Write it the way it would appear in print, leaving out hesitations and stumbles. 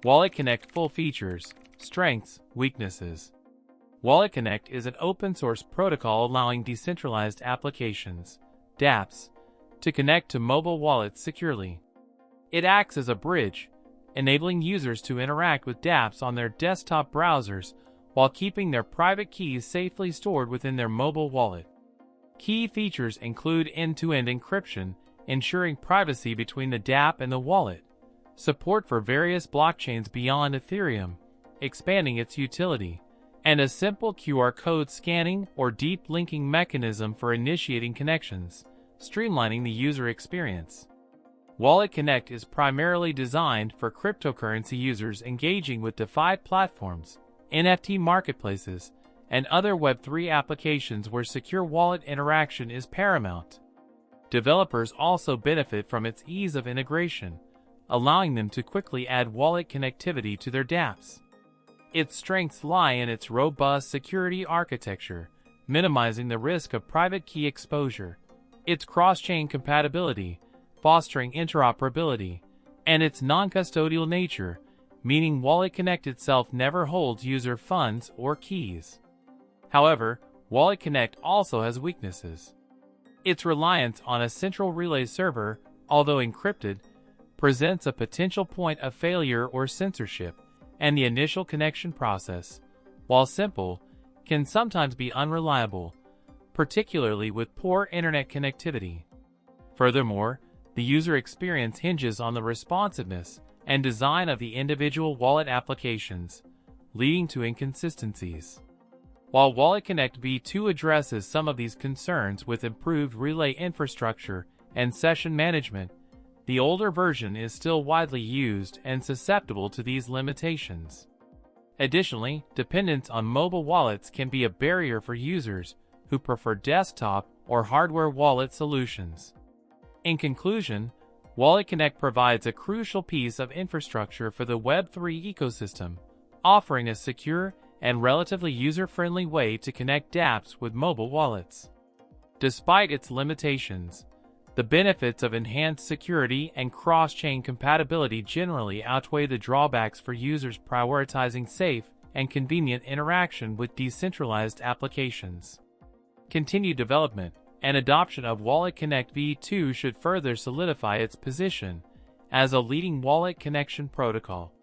WalletConnect full features, strengths, weaknesses. WalletConnect is an open-source protocol allowing decentralized applications, dApps, to connect to mobile wallets securely. It acts as a bridge, enabling users to interact with dApps on their desktop browsers while keeping their private keys safely stored within their mobile wallet. Key features include end-to-end encryption, ensuring privacy between the dApp and the wallet, support for various blockchains beyond Ethereum, expanding its utility, and a simple QR code scanning or deep linking mechanism for initiating connections, streamlining the user experience. WalletConnect is primarily designed for cryptocurrency users engaging with DeFi platforms, NFT marketplaces, and other Web3 applications where secure wallet interaction is paramount. Developers also benefit from its ease of integration, allowing them to quickly add wallet connectivity to their dApps. Its strengths lie in its robust security architecture, minimizing the risk of private key exposure, its cross-chain compatibility, fostering interoperability, and its non-custodial nature, meaning WalletConnect itself never holds user funds or keys. However, WalletConnect also has weaknesses. Its reliance on a central relay server, although encrypted, presents a potential point of failure or censorship, and the initial connection process, while simple, can sometimes be unreliable, particularly with poor internet connectivity. Furthermore, the user experience hinges on the responsiveness and design of the individual wallet applications, leading to inconsistencies. While WalletConnect v2 addresses some of these concerns with improved relay infrastructure and session management, the older version is still widely used and susceptible to these limitations. Additionally, dependence on mobile wallets can be a barrier for users who prefer desktop or hardware wallet solutions. In conclusion, WalletConnect provides a crucial piece of infrastructure for the Web3 ecosystem, offering a secure and relatively user-friendly way to connect dApps with mobile wallets. Despite its limitations, the benefits of enhanced security and cross-chain compatibility generally outweigh the drawbacks for users prioritizing safe and convenient interaction with decentralized applications. Continued development and adoption of WalletConnect v2 should further solidify its position as a leading wallet connection protocol.